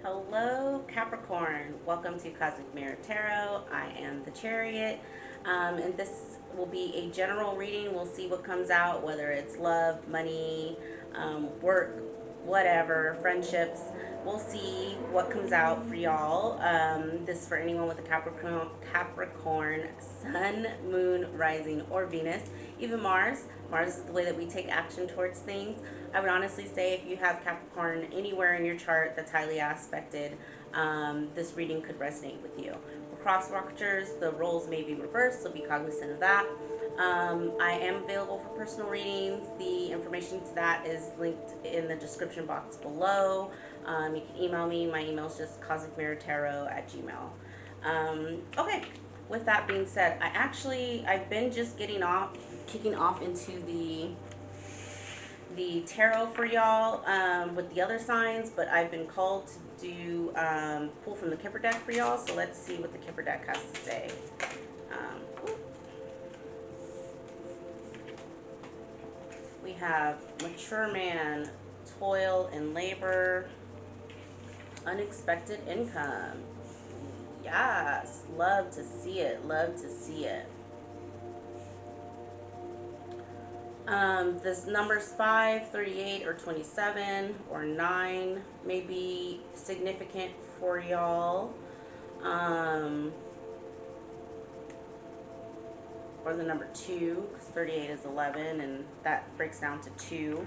Hello, Capricorn. Welcome to Cosmic Mirror Tarot. I am the Chariot, and this will be a general reading. We'll see what comes out, whether it's love, money, work, whatever, friendships. We'll see what comes out for y'all. This is for anyone with a Capricorn Sun, Moon, Rising, or Venus, even Mars. Mars is the way that we take action towards things. I would honestly say if you have Capricorn anywhere in your chart that's highly aspected, this reading could resonate with you. For cross watchers, the roles may be reversed, so be cognizant of that. I am available for personal readings. The information to that is linked in the description box below. You can email me. My email is just cosmicmirrortarot@gmail. Okay, with that being said, I've been just kicking off into the tarot for y'all with the other signs, but I've been called to do pull from the Kipper deck for y'all. So let's see what the Kipper deck has to say. We have mature man, toil and labor, unexpected income. Yes, love to see it. Love to see it. This numbers 5, 38, or 27, or 9 may be significant for y'all. Or the number 2, because 38 is 11, and that breaks down to 2.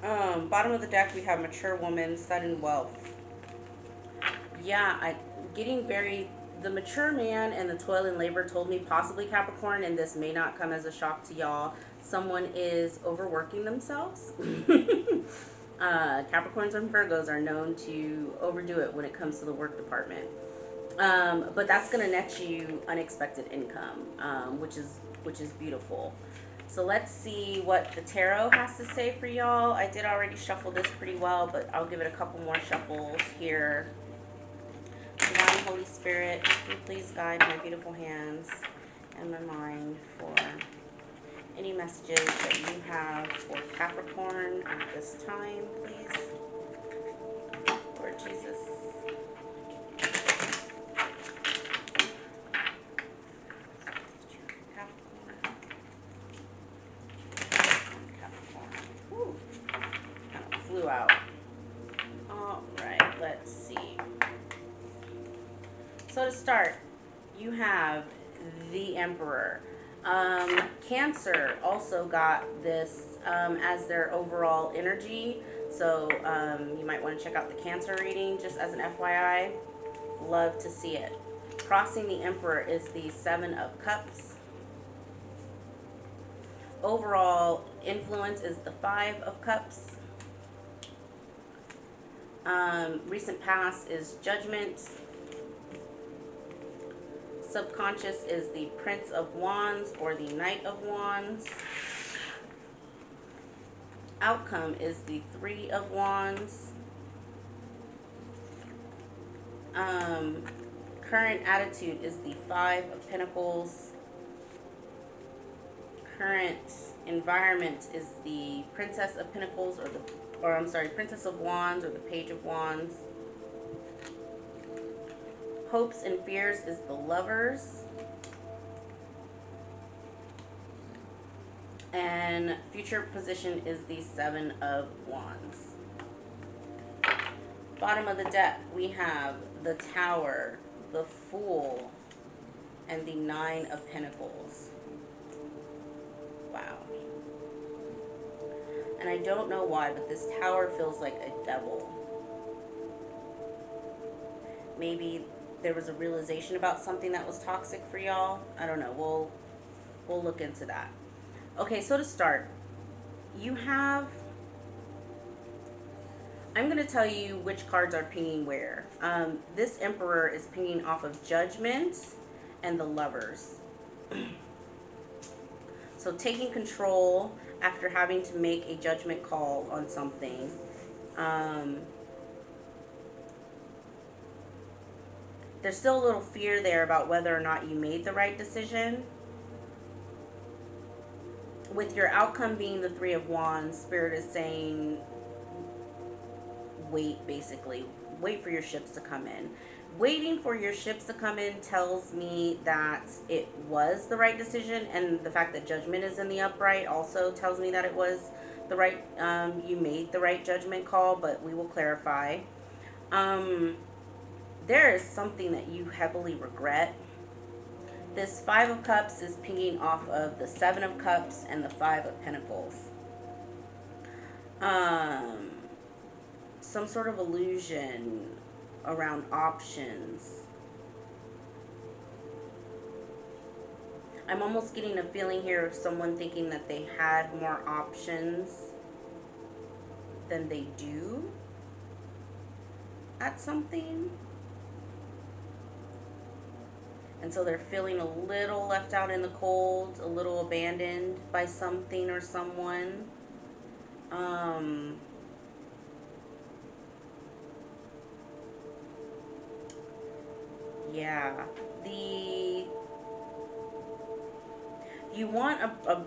Bottom of the deck, we have mature woman, sudden wealth. Yeah, the mature man and the toil and labor told me possibly Capricorn, and this may not come as a shock to y'all. Someone is overworking themselves. Capricorns and Virgos are known to overdo it when it comes to the work department. But that's going to net you unexpected income, which is beautiful. So let's see what the tarot has to say for y'all. I did already shuffle this pretty well, but I'll give it a couple more shuffles here. Divine Holy Spirit, please guide my beautiful hands and my mind for any messages that you have for Capricorn at this time, please. Lord Jesus. Whew. Kind of flew out. All right, let's see. So to start, you have the Emperor. Cancer also got this as their overall energy. So you might want to check out the Cancer reading just as an FYI. Love to see it. Crossing the Emperor is the 7 of Cups. Overall influence is the 5 of Cups. Recent past is Judgment. Subconscious is the Prince of Wands or the Knight of Wands. Outcome is the 3 of Wands. Current attitude is the 5 of Pentacles. Current environment is the Princess of Pentacles Princess of Wands or the Page of Wands. Hopes and fears is the Lovers. And future position is the 7 of Wands. Bottom of the deck, we have the Tower, the Fool, and the 9 of Pentacles. Wow. And I don't know why, but this Tower feels like a devil. Maybe there was a realization about something that was toxic for y'all. I don't know. We'll look into that. Okay, so to start, you have... I'm going to tell you which cards are pinging where. This Emperor is pinging off of Judgment and the Lovers. So taking control after having to make a judgment call on something. There's still a little fear there about whether or not you made the right decision. With your outcome being the 3 of Wands, Spirit is saying wait, basically. Wait for your ships to come in. Waiting for your ships to come in tells me that it was the right decision, and the fact that judgment is in the upright also tells me that it was the right, you made the right judgment call, but we will clarify. Um, there is something that you heavily regret. This Five of Cups is pinging off of the Seven of Cups and the Five of Pentacles. Um, some sort of illusion around options. I'm almost getting a feeling here of someone thinking that they had more options than they do at something. And so they're feeling a little left out in the cold, a little abandoned by something or someone. Yeah. You want a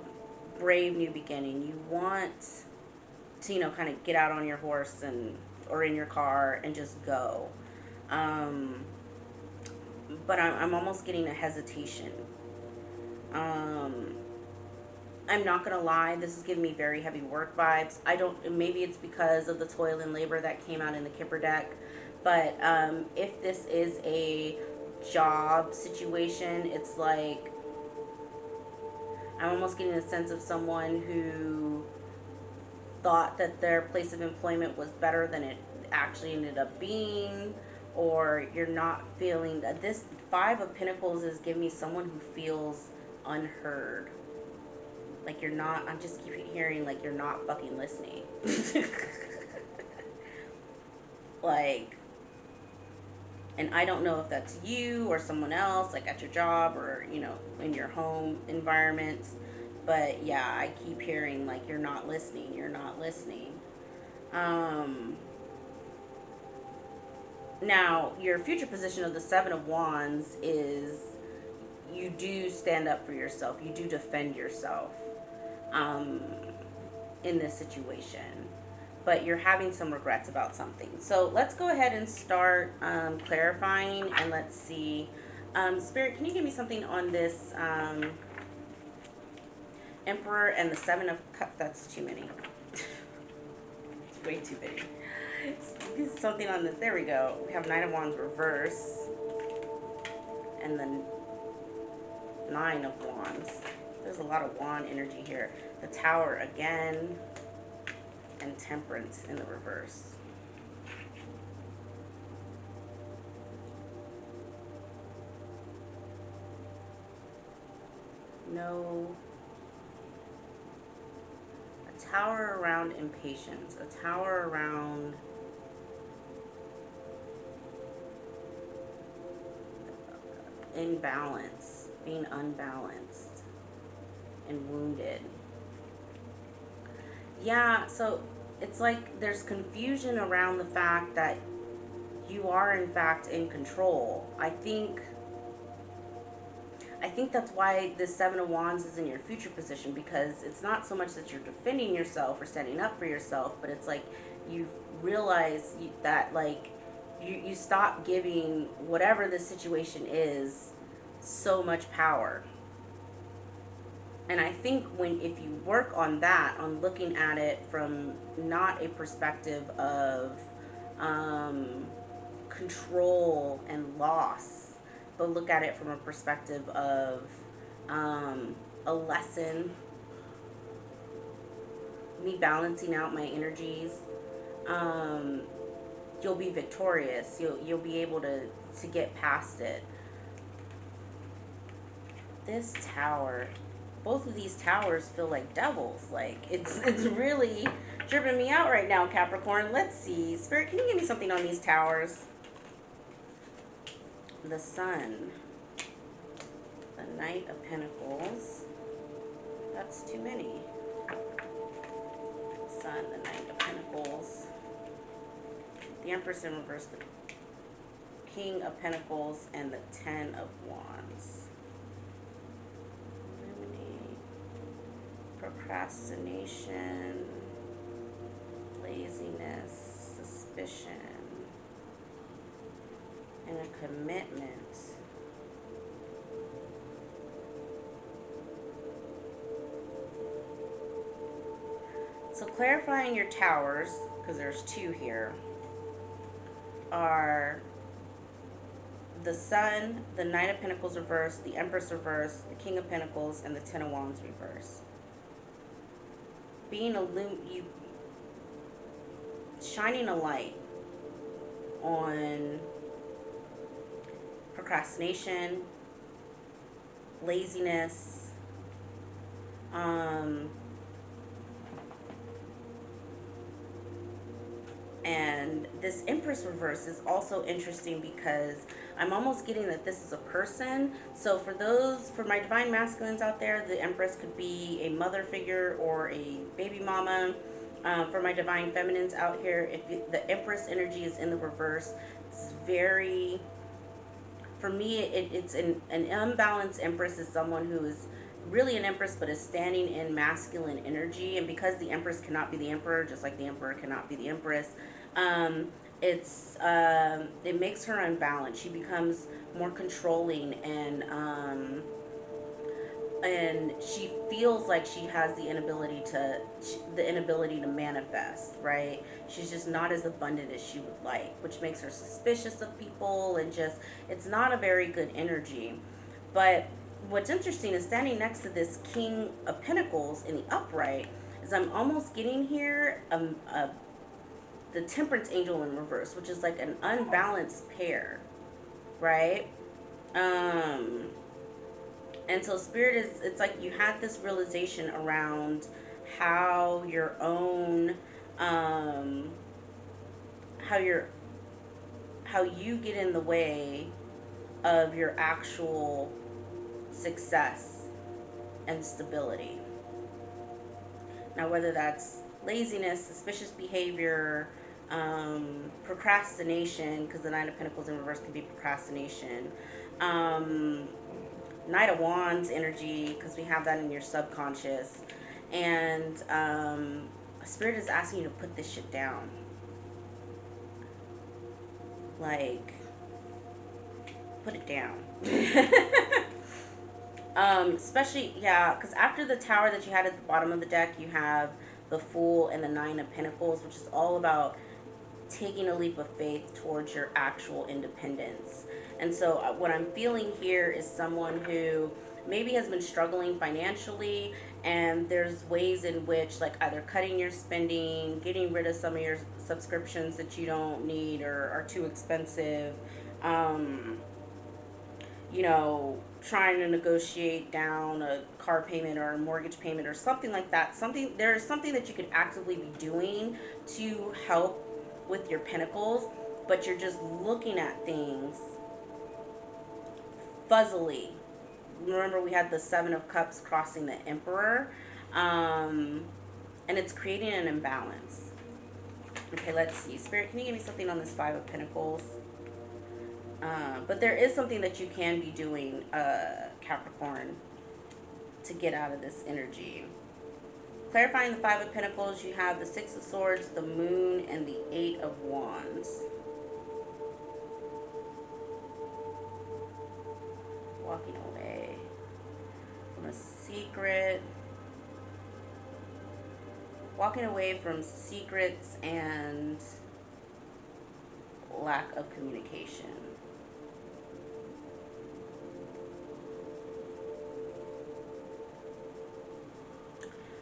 brave new beginning. You want to, kind of get out on your horse or in your car and just go. But I'm almost getting a hesitation. I'm not gonna lie, this is giving me very heavy work vibes. Maybe it's because of the toil and labor that came out in the Kipper deck, but if this is a job situation, it's like I'm almost getting a sense of someone who thought that their place of employment was better than it actually ended up being, or you're not feeling that. This Five of Pentacles is giving me someone who feels unheard. Like you're not, I'm just keep hearing like you're not fucking listening. Like, and I don't know if that's you or someone else, like at your job or, in your home environment. But yeah, I keep hearing like you're not listening, you're not listening. Now, your future position of the Seven of Wands is you do stand up for yourself. You do defend yourself in this situation. But you're having some regrets about something. So let's go ahead and start clarifying, and let's see. Spirit, can you give me something on this Emperor and the Seven of Cups? That's too many. It's way too many. Something on this. There we go. We have Nine of Wands reverse. And then Nine of Wands. There's a lot of wand energy here. The Tower again. And Temperance in the reverse. No. A Tower around impatience. A Tower around imbalance. Being unbalanced and wounded. Yeah, so it's like there's confusion around the fact that you are in fact in control. I think that's why the Seven of Wands is in your future position, because it's not so much that you're defending yourself or standing up for yourself, but it's like you realize that like you stop giving whatever the situation is so much power. And I think if you work on that, on looking at it from not a perspective of control and loss, but look at it from a perspective of a lesson, me balancing out my energies, you'll be victorious. You'll be able to get past it. This Tower, both of these towers feel like devils. Like it's really tripping me out right now, Capricorn. Let's see. Spirit, can you give me something on these towers? The Sun. The Knight of Pentacles. That's too many. Sun, the Knight of Pentacles. The Empress in reverse, the King of Pentacles, and the Ten of Wands. Eliminate procrastination, laziness, suspicion and a commitment. So clarifying your towers, because there's two here, are the Sun, the Knight of Pentacles reversed, the Empress reversed, the King of Pentacles, and the Ten of Wands reversed. Being you shining a light on procrastination, laziness, and this Empress reverse is also interesting because I'm almost getting that this is a person. So for my divine masculines out there, the Empress could be a mother figure or a baby mama. For my divine feminines out here, if the Empress energy is in the reverse, it's very, for me, it's an unbalanced Empress is someone who is really an Empress but is standing in masculine energy. And because the Empress cannot be the Emperor, just like the Emperor cannot be the Empress, it makes her unbalanced. She becomes more controlling, and she feels like she has the inability to manifest, right? She's just not as abundant as she would like, which makes her suspicious of people, and just, it's not a very good energy. But what's interesting is standing next to this King of Pentacles in the upright is I'm almost getting here the Temperance Angel in reverse, which is like an unbalanced pair, right? And so Spirit is, it's like you had this realization around how your own, how you get in the way of your actual success and stability. Now, whether that's laziness, suspicious behavior, procrastination, because the Nine of Pentacles in reverse can be procrastination, Knight of Wands energy, because we have that in your subconscious, and Spirit is asking you to put this shit down. Like, put it down. Especially, yeah, because after the Tower that you had at the bottom of the deck, you have the Fool and the Nine of Pentacles, which is all about taking a leap of faith towards your actual independence. And so what I'm feeling here is someone who maybe has been struggling financially, and there's ways in which, like, either cutting your spending, getting rid of some of your subscriptions that you don't need or are too expensive, you know, trying to negotiate down a car payment or a mortgage payment or something like that. There's something that you could actively be doing to help with your pentacles, but you're just looking at things fuzzily. Remember, we had the Seven of Cups crossing the Emperor, and it's creating an imbalance. Okay, let's see. Spirit, can you give me something on this Five of Pentacles? But there is something that you can be doing, Capricorn, to get out of this energy. Clarifying the Five of Pentacles, you have the Six of Swords, the Moon, and the Eight of Wands. Walking away from a secret. Walking away from secrets and lack of communication.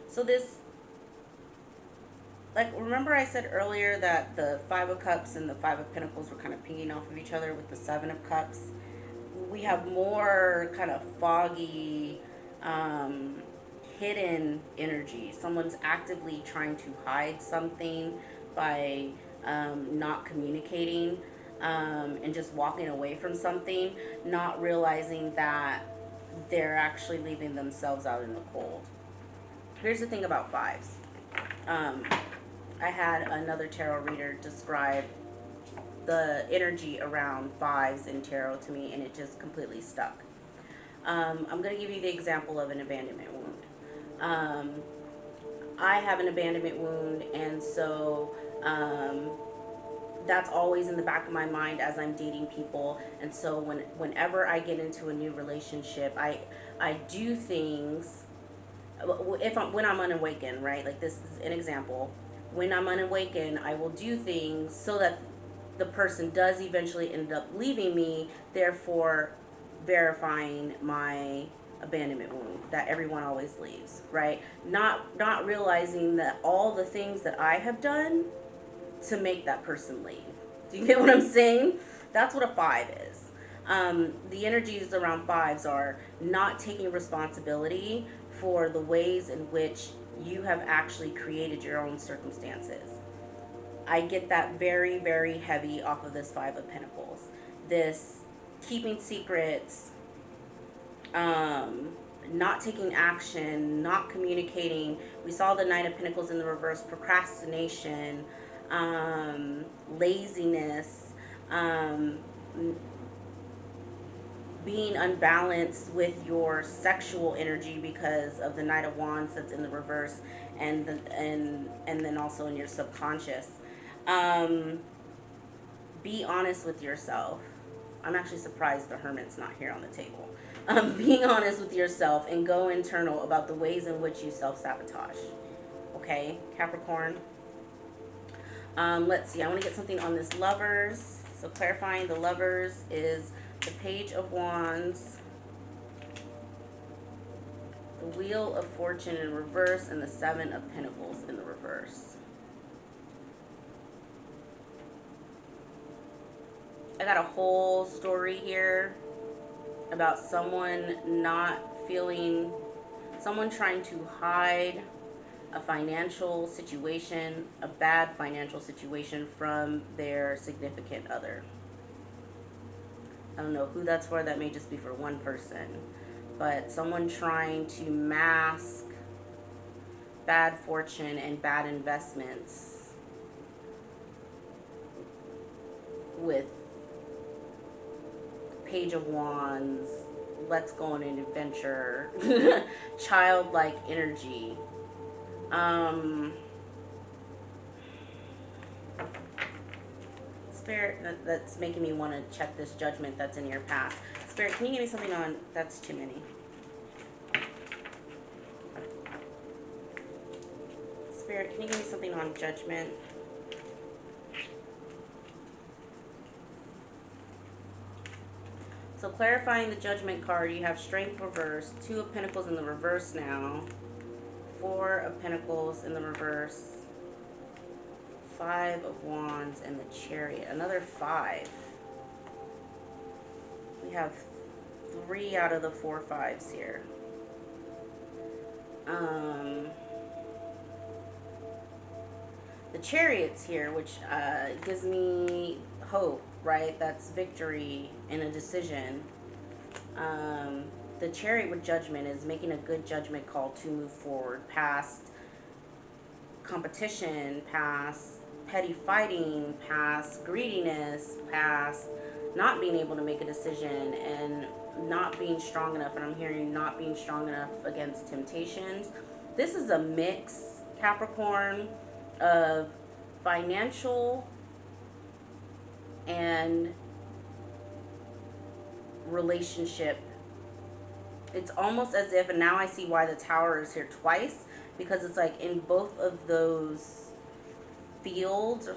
So this, like, remember I said earlier that the Five of Cups and the Five of Pentacles were kind of pinging off of each other with the Seven of Cups? We have more kind of foggy, hidden energy. Someone's actively trying to hide something by not communicating, and just walking away from something, not realizing that they're actually leaving themselves out in the cold. Here's the thing about fives. I had another tarot reader describe the energy around fives in tarot to me, and it just completely stuck. I'm going to give you the example of an abandonment wound. I have an abandonment wound, and so that's always in the back of my mind as I'm dating people. And so whenever I get into a new relationship, I do things, if when I'm unawakened, right? Like, this is an example. When I'm unawakened, I will do things so that the person does eventually end up leaving me, therefore verifying my abandonment wound that everyone always leaves, right? Not realizing that all the things that I have done to make that person leave. Do you get what I'm saying? That's what a five is. The energies around fives are not taking responsibility for the ways in which you have actually created your own circumstances. I get that very, very heavy off of this Five of Pentacles. This keeping secrets, not taking action, not communicating. We saw the Knight of Pentacles in the reverse, procrastination, laziness, um, being unbalanced with your sexual energy because of the Knight of Wands that's in the reverse, and then also in your subconscious. Um, be honest with yourself. I'm actually surprised the Hermit's not here on the table. Being honest with yourself and go internal about the ways in which you self-sabotage. Okay, Capricorn. Let's see, I want to get something on this Lovers. So clarifying the Lovers is the Page of Wands, the Wheel of Fortune in reverse, and the Seven of Pentacles in the reverse. I got a whole story here about someone not feeling, someone trying to hide a financial situation, a bad financial situation, from their significant other. I don't know who that's for. That may just be for one person. But someone trying to mask bad fortune and bad investments with Page of Wands, let's go on an adventure, childlike energy. Spirit, that's making me want to check this Judgment that's in your past. Spirit, can you give me something on, that's too many. Spirit, can you give me something on Judgment? So clarifying the Judgment card, you have Strength reversed, Two of Pentacles in the reverse now, Four of Pentacles in the reverse, Five of Wands, and the Chariot. Another five. We have 3 out of the 4 fives here. The Chariot's here, which gives me hope, right? That's victory in a decision. The Chariot with Judgment is making a good judgment call to move forward past competition, past petty fighting, past greediness, past not being able to make a decision, and not being strong enough. And I'm hearing not being strong enough against temptations. This is a mix, Capricorn, of financial and relationship. It's almost as if, and now I see why the Tower is here twice, because it's like in both of those fields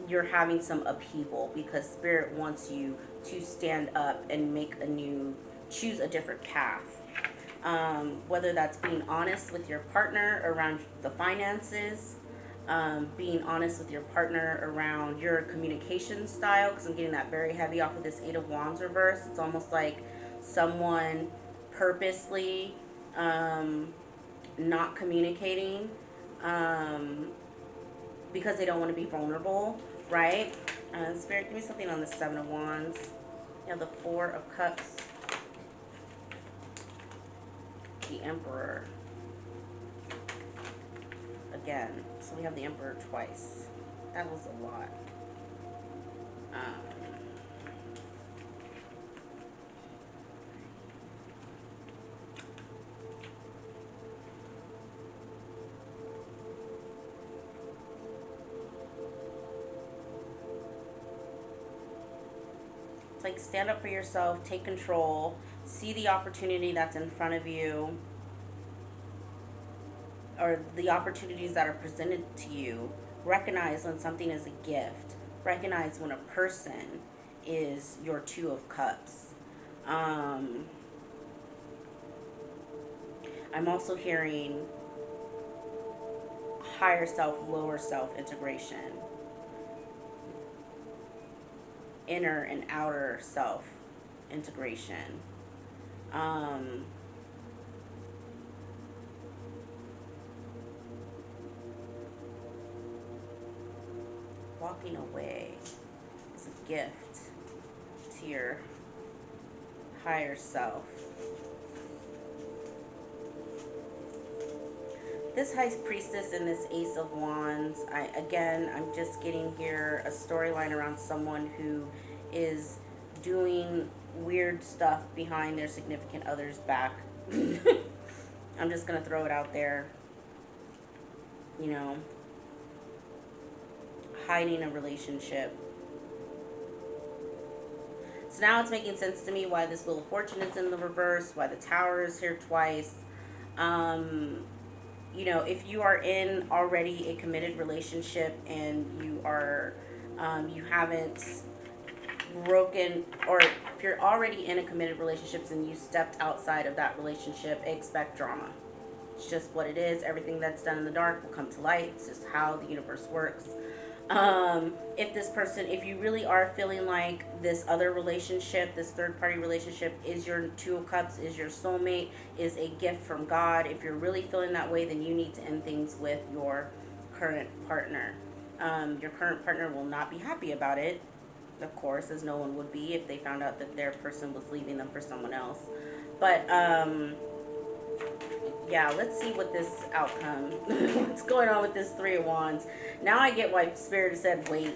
you're having some upheaval, because Spirit wants you to stand up and make a new, choose a different path. Whether that's being honest with your partner around the finances, being honest with your partner around your communication style, because I'm getting that very heavy off of this Eight of Wands reverse. It's almost like someone purposely not communicating because they don't want to be vulnerable, right? Spirit, give me something on the Seven of Wands. You have the Four of Cups, the Emperor again. So we have the Emperor twice. That was a lot. It's like stand up for yourself, take control, see the opportunity that's in front of you, or the opportunities that are presented to you. Recognize when something is a gift. Recognize when a person is your Two of Cups. Um, I'm also hearing higher self, lower self integration, inner and outer self integration. Um, Walking away is a gift to your higher self. This High Priestess and this Ace of Wands, I'm just getting here a storyline around someone who is doing weird stuff behind their significant other's back. I'm just going to throw it out there. You know, hiding a relationship. So now it's making sense to me why this Wheel of Fortune is in the reverse, why the Tower is here twice. You know, if you are in already a committed relationship and you are, you haven't broken, or if you're already in a committed relationship and you stepped outside of that relationship, expect drama. It's just what it is. Everything that's done in the dark will come to light. It's just how the universe works. If this person, if you really are feeling like this other relationship, this third party relationship is your Two of Cups, is your soulmate, is a gift from God, if you're really feeling that way, then you need to end things with your current partner. Your current partner will not be happy about it, of course, as no one would be if they found out that their person was leaving them for someone else. But, yeah, let's see what this outcome, what's going on with this Three of Wands. Now I get why Spirit said wait.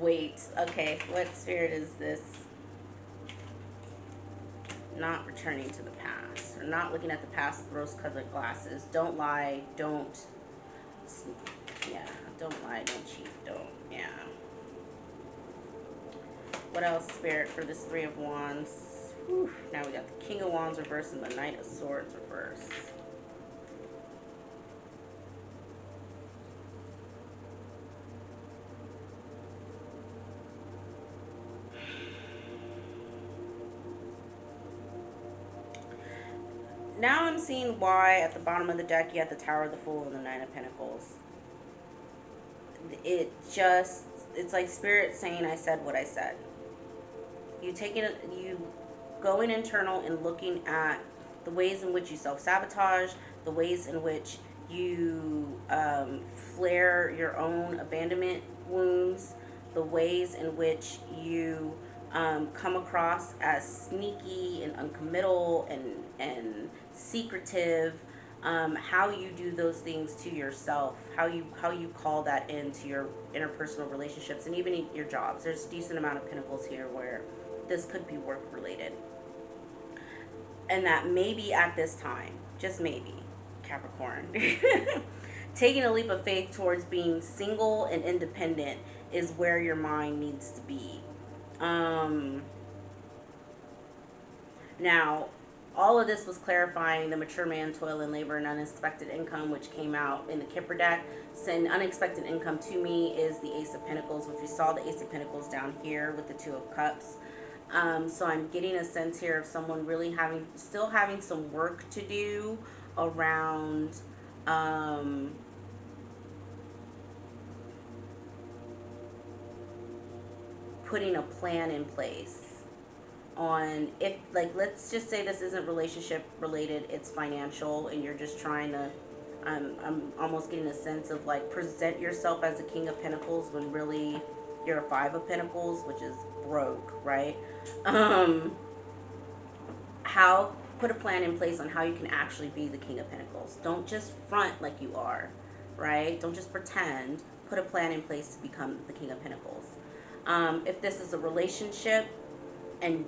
Wait. Okay, what Spirit is this? Not returning to the past, or not looking at the past with rose-colored glasses. Don't lie. Don't. Yeah. Don't lie. Don't cheat. Don't. Yeah. What else, Spirit, for this Three of Wands? Whew. Now we got the King of Wands reverse and the Knight of Swords reverse. Now I'm seeing why at the bottom of the deck you have the Tower of the Fool and the Nine of Pentacles. It's like Spirit saying, I said what I said. You going internal and looking at the ways in which you self-sabotage, the ways in which you flare your own abandonment wounds, the ways in which you come across as sneaky and uncommittal and secretive, how you do those things to yourself, how you call that into your interpersonal relationships and even in your jobs. There's a decent amount of pentacles here where this could be work related. And that maybe at this time, just maybe, Capricorn, taking a leap of faith towards being single and independent is where your mind needs to be. Now, all of this was clarifying the mature man, toil and labor, and unexpected income, which came out in the Kipper deck. So unexpected income to me is the Ace of Pentacles, which we saw the Ace of Pentacles down here with the Two of Cups. So I'm getting a sense here of someone really still having some work to do around putting a plan in place on, if, like, let's just say this isn't relationship related, it's financial, and you're just trying to, I'm almost getting a sense of like present yourself as a King of Pentacles when really you're a Five of Pentacles, which is broke, right? How put a plan in place on how you can actually be the King of Pentacles. Don't just front like you are, right? Don't just pretend. Put a plan in place to become the King of Pentacles. If this is a relationship and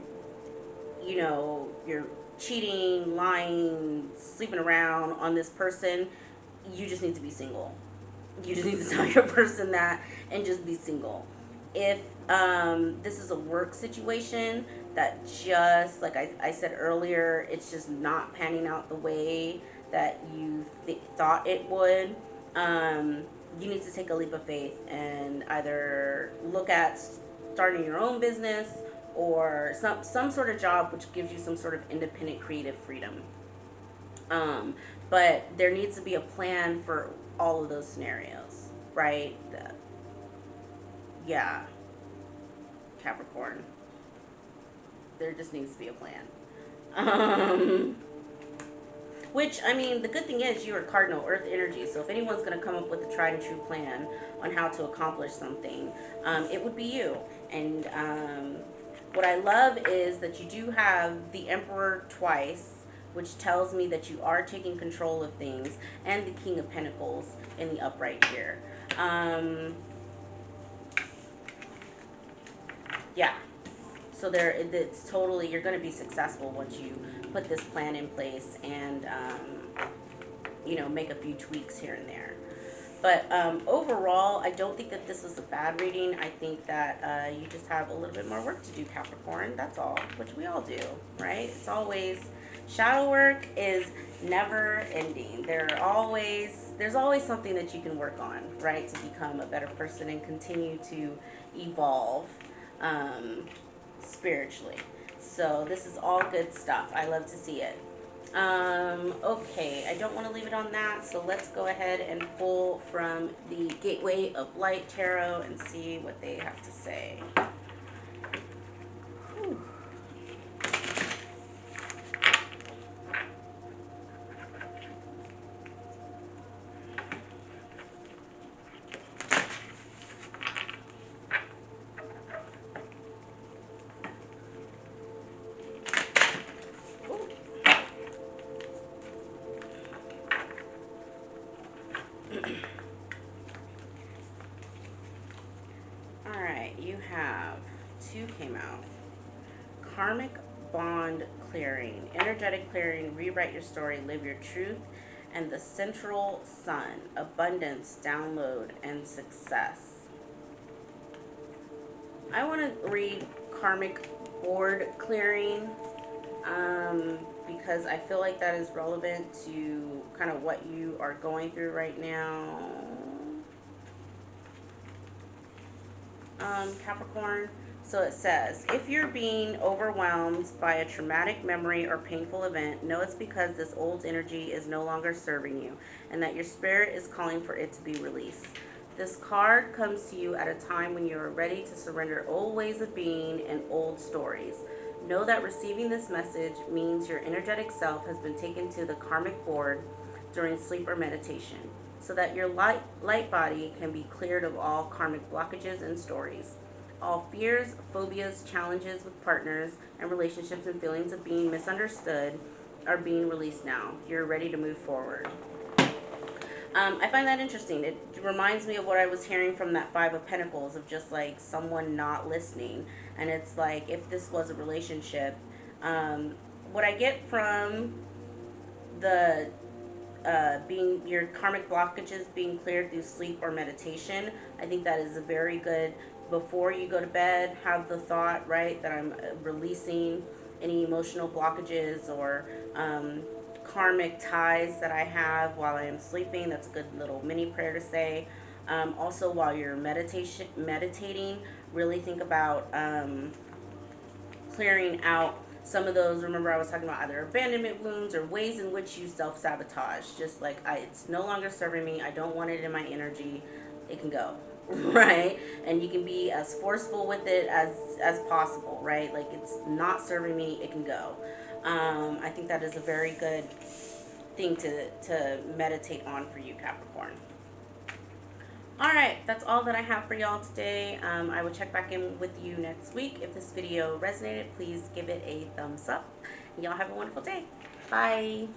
you know you're cheating, lying, sleeping around on this person, you just need to be single. You just need to tell your person that and just be single. If this is a work situation that just, like I said earlier, it's just not panning out the way that you thought it would, um, you need to take a leap of faith and either look at starting your own business or some sort of job which gives you some sort of independent creative freedom. Um, but there needs to be a plan for all of those scenarios, right? Yeah, Capricorn. There just needs to be a plan. Um, which, I mean, the good thing is you are cardinal earth energy. So if anyone's going to come up with a tried and true plan on how to accomplish something, it would be you. And what I love is that you do have the Emperor twice, which tells me that you are taking control of things, and the King of Pentacles in the upright here. Yeah. So there, it's totally, you're going to be successful once you put this plan in place and, make a few tweaks here and there. But overall, I don't think that this was a bad reading. I think that you just have a little bit more work to do, Capricorn. That's all, which we all do, right? It's always, shadow work is never ending. There's always something that you can work on, right, to become a better person and continue to evolve um, spiritually. So this is all good stuff. I love to see it. Okay, I don't want to leave it on that, so let's go ahead and pull from the Gateway of Light Tarot and see what they have to say. Whew. Alright, you have two came out. Karmic bond clearing, energetic clearing, rewrite your story, live your truth, and the central sun, abundance, download, and success. I want to read karmic board clearing because I feel like that is relevant to kind of what you are going through right now. Capricorn. So it says, if you're being overwhelmed by a traumatic memory or painful event, know it's because this old energy is no longer serving you and that your spirit is calling for it to be released. This card comes to you at a time when you are ready to surrender old ways of being and old stories. Know that receiving this message means your energetic self has been taken to the karmic board during sleep or meditation, so that your light body can be cleared of all karmic blockages and stories. All fears, phobias, challenges with partners and relationships and feelings of being misunderstood are being released now. You're ready to move forward. I find that interesting. It reminds me of what I was hearing from that Five of Pentacles, of just like someone not listening. And it's like, if this was a relationship, what I get from the being your karmic blockages being cleared through sleep or meditation, I think that is a very good, before you go to bed, have the thought, right, that I'm releasing any emotional blockages or karmic ties that I have while I am sleeping. That's a good little mini prayer to say. Also, while you're meditating, really think about clearing out some of those. Remember, I was talking about either abandonment wounds or ways in which you self-sabotage. Just like, it's no longer serving me. I don't want it in my energy. It can go. Right? And you can be as forceful with it as possible, right? Like, it's not serving me, it can go. I think that is a very good thing to meditate on for you, Capricorn. Alright, that's all that I have for y'all today. I will check back in with you next week. If this video resonated, please give it a thumbs up. Y'all have a wonderful day. Bye.